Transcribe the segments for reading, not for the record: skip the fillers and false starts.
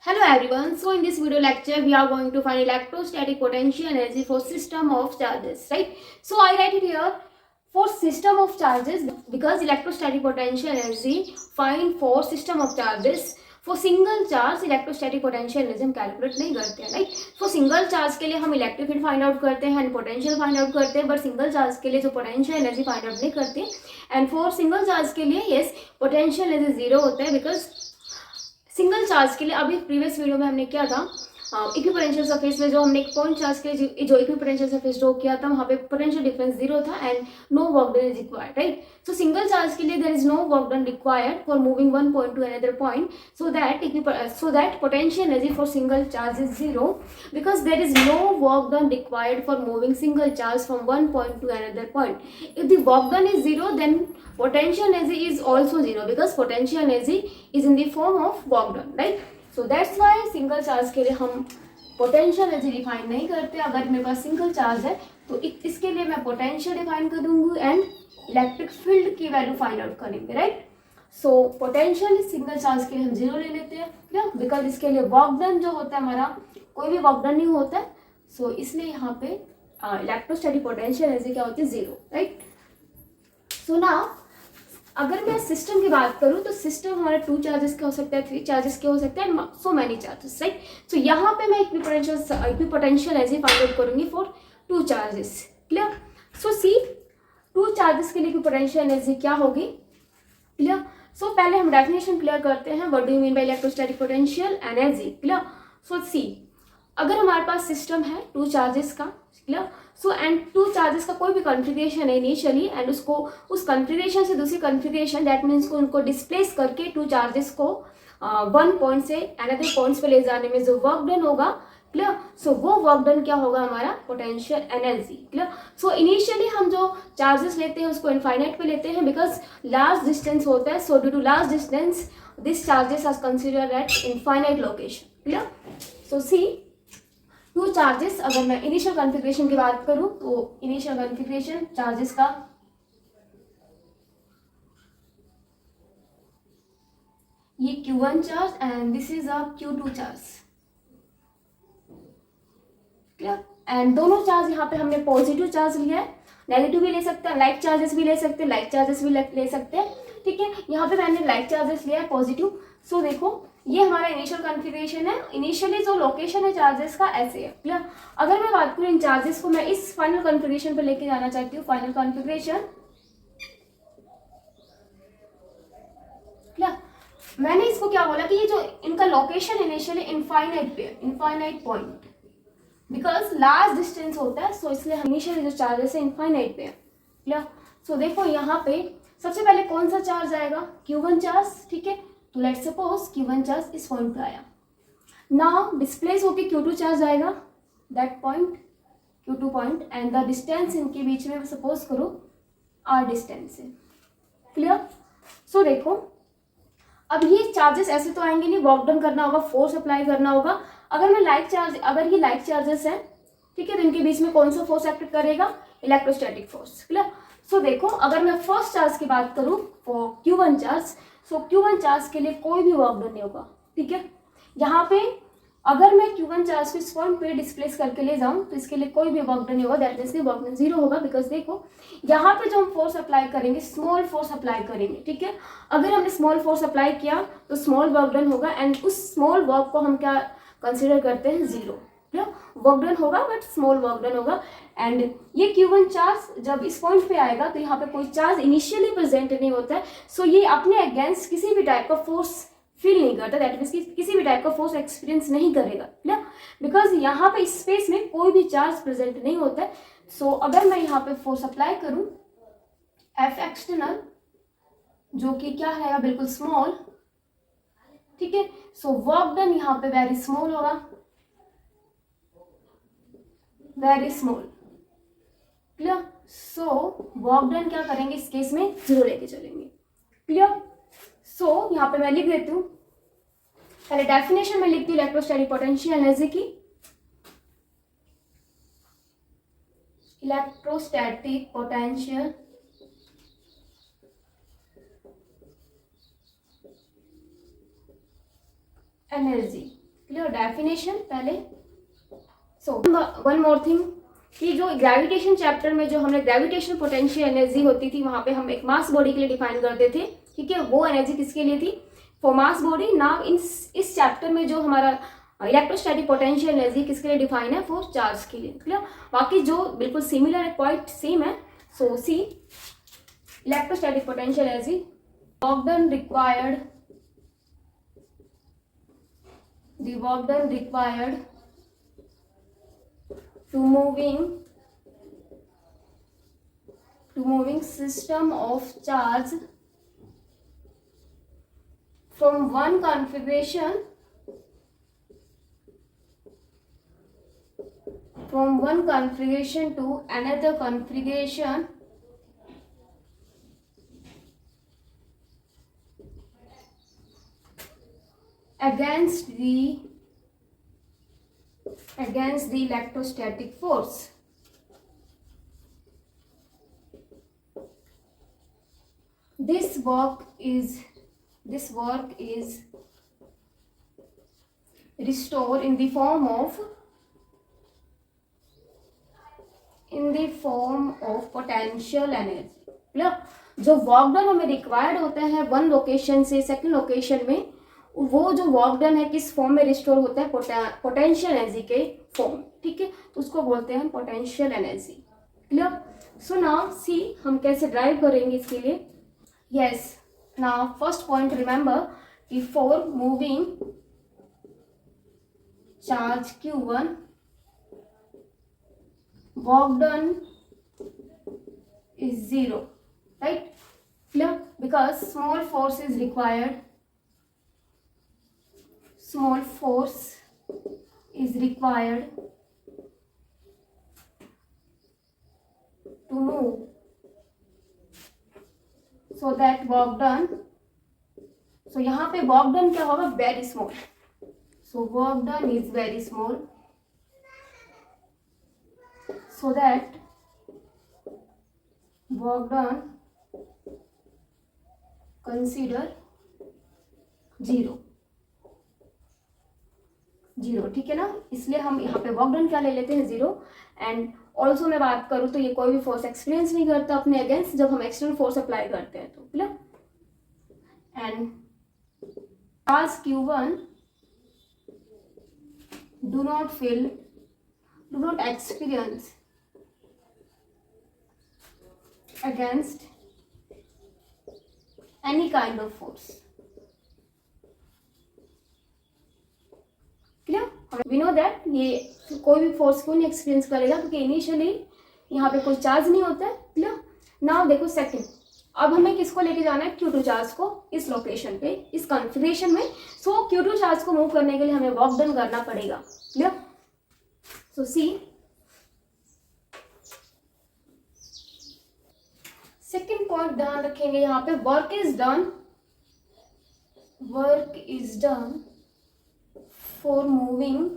Hello everyone. So in this video lecture we are going to find electrostatic potential energy for system of charges, right? So I write it here for system of charges because electrostatic potential energy find for system of charges. For single charge electrostatic potential energy हम calculate नहीं करते हैं, right? For single charge के लिए हम electric field find out करते हैं and potential find out करते हैं, बट सिंगल चार्ज के लिए जो पोटेंशियल एनर्जी फाइंड आउट नहीं करते. एंड फॉर सिंगल चार्ज के लिए यस पोटेंशियल एनर्जी जीरो होता है बिकॉज सिंगल चार्ज के लिए अभी प्रीवियस वीडियो में हमने क्या था इक्विपोटेंशियल सरफेस में जो हमने एक पॉइंट चार्ज के लिए जो इक्विपोटेंशियल सरफेस ड्रॉ किया था वहाँ पे पोटेंशियल डिफरेंस जीरो था and no work done is required, right? So single charge के लिए there is no work done required for moving one point to another point, so that potential energy for single charge is zero because there is no work done required for moving single charge from one point to another point. If the work done is zero, then potential energy is also zero because potential energy is in the form of work done, right? So that's why single charge के लिए हम potential energy define नहीं करते. अगर मेरे पास single charge है तो इसके लिए मैं पोटेंशियल डिफाइन करूंगी एंड इलेक्ट्रिक फील्ड की वैल्यू फाइंड आउट करेंगे, right? So potential single charge के लिए हम जीरो ले लेते हैं, क्या? बिकॉज इसके लिए वर्क डन जो होता है हमारा कोई भी वर्क डन नहीं होता है, सो इसलिए यहाँ पे इलेक्ट्रोस्टैटिक पोटेंशियल एनर्जी क्या होती है? Zero, right? सो ना अगर मैं सिस्टम की बात करूँ तो सिस्टम हमारा टू चार्जेस के हो सकता है, थ्री चार्जेस के हो सकते हैं, सो मैनी चार्जेस, राइट? सो यहाँ पे मैं इक्विपोटेंशियल एनर्जी फाइंड आउट करूंगी for two charges, clear? So see two charges के लिए इक्विपोटेंशियल एनर्जी क्या होगी, क्लियर? सो पहले हम डेफिनेशन क्लियर करते हैं. What do you mean by electrostatic potential energy, clear? So C अगर हमारे पास सिस्टम है टू चार्जेस का, क्लियर? सो एंड टू चार्जेस का कोई भी कॉन्फ़िगरेशन है इनिशियली एंड उसको उस कॉन्फ़िगरेशन से दूसरी कॉन्फ़िगरेशन दैट मीन्स को उनको डिस्प्लेस करके टू चार्जेस को वन पॉइंट से अनदर पॉइंट्स पे ले जाने में जो वर्क डन होगा, क्लियर? सो वो वर्क डन क्या होगा? हमारा potential energy, clear? So initially हम जो चार्जेस लेते हैं उसको इनफाइनाइट पे लेते हैं बिकॉज लार्ज डिस्टेंस होता है. So due to large distance this charges are considered at infinite location, clear? So see two charges अगर मैं इनिशियल कॉन्फ़िगरेशन की बात करूं तो इनिशियल कॉन्फ़िगरेशन चार्जेस का ये Q1 charge and this is a Q2 charge, clear? And दोनों charge यहाँ पे हमने पॉजिटिव चार्ज लिया है, नेगेटिव भी ले सकते हैं, लाइक चार्जेस भी ले सकते हैं, लाइक चार्जेस भी ले सकते हैं, ठीक है? यहाँ पे मैंने लाइक चार्जेस लिया है पॉजिटिव. सो देखो ये हमारा इनिशियल कॉन्फ़िगरेशन है. इनिशियली जो लोकेशन है चार्जेस का ऐसे है, क्लियर? अगर मैं बात करूँ इन चार्जेस को मैं इस फाइनल कॉन्फ़िगरेशन पे लेके जाना चाहती हूँ, फाइनल कॉन्फ़िगरेशन, क्लियर? मैंने इसको क्या बोला कि ये जो इनका लोकेशन इनिशियली इनफाइनाइट पे, infinite point, because large distance होता है, सो इसलिए इनिशियली जो चार्जेस है इनफाइनाइट पे है, क्लियर? सो देखो यहाँ पे सबसे पहले कौन सा चार्ज आएगा? Q1 चार्ज, ठीक है? तो लेट्स सपोज Q1 चार्ज इस पॉइंट पे आया. नाउ डिस्प्लेस होके Q2 चार्ज आएगा that point, Q2 point, and the distance इनके बीच में सपोज करो R डिस्टेंस है, क्लियर? सो देखो अब ये चार्जेस ऐसे तो आएंगे नहीं, वर्क डन करना होगा, फोर्स अप्लाई करना होगा. अगर मैं लाइक चार्ज, अगर ये लाइक चार्जेस हैं, ठीक है, तो इनके बीच में कौन सा फोर्स एक्ट करेगा? Electrostatic force, clear? सो देखो अगर मैं फर्स्ट चार्ज की बात करूँ for Q1 charge, so Q1 charge के लिए कोई भी वर्क डन नहीं होगा, ठीक है? यहाँ पे अगर मैं Q1 चार्ज को इस पॉइंट पे डिस्प्लेस करके ले जाऊँ तो इसके लिए कोई भी वर्क डन नहीं होगा, that means work done zero होगा. बिकॉज देखो यहाँ पे जो हम फोर्स अप्लाई करेंगे स्मॉल फोर्स अप्लाई करेंगे, ठीक है? अगर हमने स्मॉल फोर्स अप्लाई किया तो स्मॉल वर्क डन होगा एंड उस स्मॉल वर्क को हम क्या कंसिडर करते हैं? जीरो, वर्क डन होगा बट स्मॉल वर्क डन होगा. एंड ये Q1 चार्ज जब इस पॉइंट पे आएगा तो यहाँ पे कोई चार्ज इनिशियली प्रेजेंट नहीं होता है, सो ये अपने अगेंस्ट किसी भी टाइप का फोर्स फील नहीं करता, दैट मीन्स किसी भी टाइप का फोर्स एक्सपीरियंस नहीं करेगा, क्लियर? बिकॉज यहाँ पे इस स्पेस में कोई भी चार्ज प्रेजेंट नहीं होता है. सो अगर मैं यहाँ पे फोर्स अप्लाई करूँ F एक्सटर्नल जो कि क्या रहेगा? बिल्कुल स्मॉल, ठीक है? सो वर्क डन यहाँ पे वेरी स्मॉल होगा, very small, clear? So work done क्या करेंगे इस केस में? जीरो लेके चलेंगे, क्लियर? सो यहाँ पे मैं लिख देती हूँ, पहले डेफिनेशन में लिखती हूँ इलेक्ट्रोस्टैटिक पोटेंशियल एनर्जी की. Electrostatic potential energy, clear, definition पहले। सो वन मोर थिंग कि जो ग्रेविटेशन चैप्टर में जो हमने ग्रेविटेशनल पोटेंशियल एनर्जी होती थी वहां पे हम एक मास बॉडी के लिए डिफाइन करते थे, ठीक है, वो एनर्जी किसके लिए थी, फॉर मास बॉडी। नाउ इस चैप्टर में जो हमारा इलेक्ट्रोस्टैटिक पोटेंशियल एनर्जी किसके लिए डिफाइन है, फॉर चार्ज के लिए, क्लियर। बाकी जो बिल्कुल सिमिलर है, क्वाइट सेम है। So C electrostatic potential energy work done required, the work done required to moving system of charge from one configuration to another configuration against the electrostatic force. This work is restored in the form of potential energy. जो work done हमें required होता है one location से second location में, वो जो work done है किस फॉर्म में रिस्टोर होता है, पोटेंशियल एनर्जी के फॉर्म, ठीक है, तो उसको बोलते हैं potential energy. Clear. So now see हम कैसे ड्राइव करेंगे इसके लिए। Yes, now first point remember कि for moving charge Q1 work done is 0, right? Clear? Because small force is required. Small force is required to move, so that work done. So यहाँ पे work done क्या होगा, very small. So work done is very small, so that work done consider 0, ठीक है ना। इसलिए हम यहाँ पे वर्क डन क्या ले लेते हैं, 0। एंड ऑल्सो मैं बात करूँ तो ये कोई भी फोर्स एक्सपीरियंस नहीं करता अपने अगेंस्ट जब हम एक्सटर्नल फोर्स अप्लाई करते हैं, तो clear. And charge Q1 do not experience against any kind of force. Clear. We know that ये कोई भी फोर्स को नहीं एक्सपीरियंस करेगा क्योंकि इनिशियली यहाँ पे कोई चार्ज नहीं होता है। क्लियर। नाउ देखो सेकंड, अब हमें किसको लेके जाना है, Q2 चार्ज को इस लोकेशन पे, इस कॉन्फ़िगरेशन में। सो Q2 चार्ज को मूव करने के लिए हमें वर्क डन करना पड़ेगा। क्लियर। सो सी सेकेंड पॉइंट ध्यान रखेंगे यहाँ पे, work is done for moving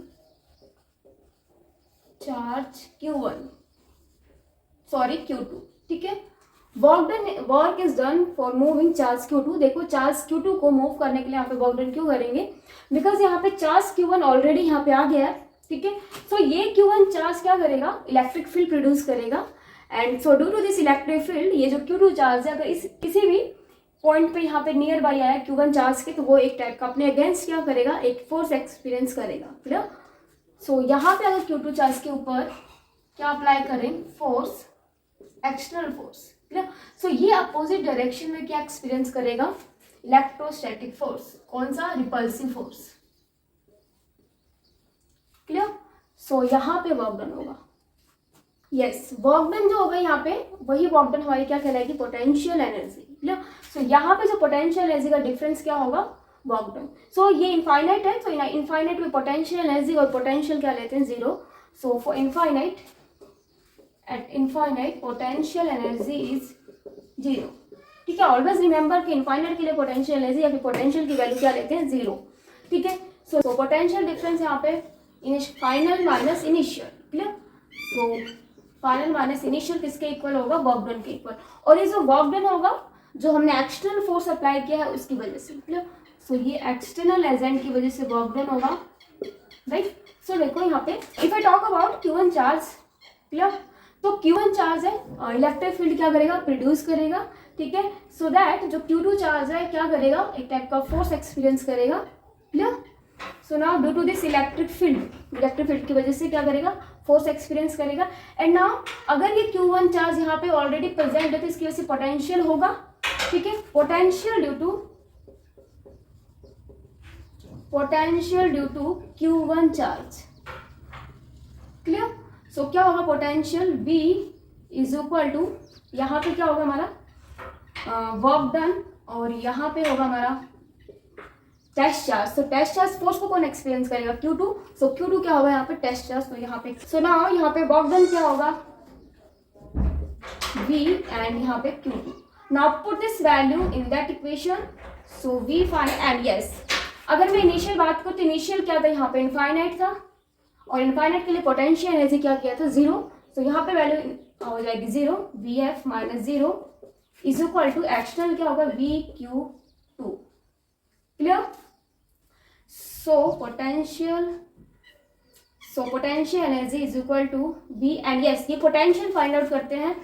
charge Q2, ठीक है। Work is done for moving charge Q2। देखो चार्ज Q2 को मूव करने के लिए यहाँ पे वर्क डन क्यों करेंगे, बिकॉज यहाँ पे चार्ज Q1 ऑलरेडी यहाँ पे आ गया है, ठीक है। सो ये Q1 चार्ज क्या करेगा, इलेक्ट्रिक फील्ड प्रोड्यूस करेगा। And so due to this electric field, ये जो Q2 चार्ज है अगर इस किसी भी पॉइंट पे यहाँ पे नियर बाई आया Q1 चार्ज के, तो वो एक टाइप का अपने अगेंस्ट क्या करेगा, एक फोर्स एक्सपीरियंस करेगा। क्लियर। सो यहाँ पे अगर Q2 चार्ज के ऊपर क्या अप्लाई करें, force, external force. Clear. So ये अपोजिट डायरेक्शन में क्या एक्सपीरियंस करेगा, इलेक्ट्रोस्टैटिक फोर्स। कौन सा, रिपल्सिव फोर्स। क्लियर। सो यहाँ पे वर्क डन होगा। यस, वर्क डन जो होगा यहाँ पे वही वर्क डन हमारी क्या कहलाएगी, पोटेंशियल एनर्जी। क्लियर। सो यहाँ पे जो पोटेंशियल एनर्जी का डिफरेंस क्या होगा, वर्क डन। सो ये इनफाइनाइट है, सो इनफाइनाइट में पोटेंशियल एनर्जी और पोटेंशियल क्या लेते हैं, 0। So for infinite, eight infinite potential energy is 0, ठीक है। ऑलवेज रिमेंबर कि इनफाइनाइट के लिए पोटेंशियल एनर्जी या फिर पोटेंशियल की वैल्यू क्या लेते हैं, 0, ठीक है। सो पोटेंशियल डिफरेंस यहाँ पे final minus initial. Clear. So final minus initial किसके इक्वल होगा, वर्क डन के इक्वल। और ये जो वर्क डन होगा जो हमने एक्सटर्नल फोर्स अप्लाई किया है उसकी वजह से। क्लियर। सो ये एक्सटर्नल एजेंट की वजह से वर्क डन होगा, राइट। सो देखो यहाँ पे if I talk about Q1 charge, clear, तो Q1 चार्ज है, इलेक्ट्रिक फील्ड क्या करेगा, प्रोड्यूस करेगा, ठीक है। सो दैट जो Q2 चार्ज है क्या करेगा, एक टाइप का फोर्स एक्सपीरियंस करेगा, clear. So now due to this electric field की वजह से क्या करेगा, फोर्स एक्सपीरियंस करेगा। एंड नाउ अगर ये Q1 चार्ज यहाँ पे ऑलरेडी प्रेजेंट है तो इसकी वजह से पोटेंशियल होगा, ठीक है, potential due to Q1 charge, clear. So क्या होगा, potential V is equal to, यहाँ पे क्या होगा हमारा वर्क डन, और यहाँ पे होगा हमारा टेस्ट चार्ज। तो टेस्ट चार्ज फोर्स को कौन एक्सपीरियंस करेगा, Q2। सो Q2 क्या होगा यहाँ पे, टेस्ट चार्ज। तो यहाँ पे सो नाउ यहाँ पे वर्क डन क्या होगा, V, एंड यहाँ पे Q2। Now put this value in that equation, so V find, and yes अगर मैं इनिशियल बात करूँ तो इनिशियल क्या था, यहाँ पे इनफाइनाइट था, और इनफाइनाइट के लिए पोटेंशियल एनर्जी क्या किया था, 0। तो यहाँ पे वैल्यू हो जाएगी 0, VF minus 0 is equal to external क्या होगा, VQ2, clear. So potential energy is equal to V, and yes ये पोटेंशियल फाइंड आउट करते हैं,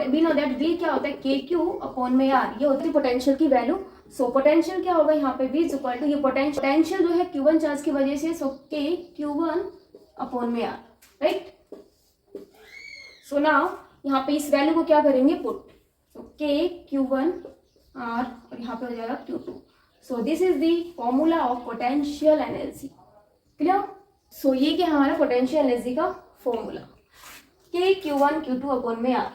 वी नो दैट V क्या होता है, KQ अपॉन में R, ये होती है पोटेंशियल की वैल्यू। सो पोटेंशियल क्या होगा यहाँ पे, V इज इक्वल टू, ये पोटेंशियल जो है Q1 चार्ज की वजह से, सो KQ1 अपॉन में R, राइट। सो नाउ यहाँ पे इस वैल्यू को क्या करेंगे, पुट, सो KQ1 R और यहाँ पे हो जाएगा Q2। So this is the formula of potential energy, clear. So ये क्या हमारा पोटेंशियल एनर्जी का फॉर्मूला, KQ1 Q2 अपॉन में R।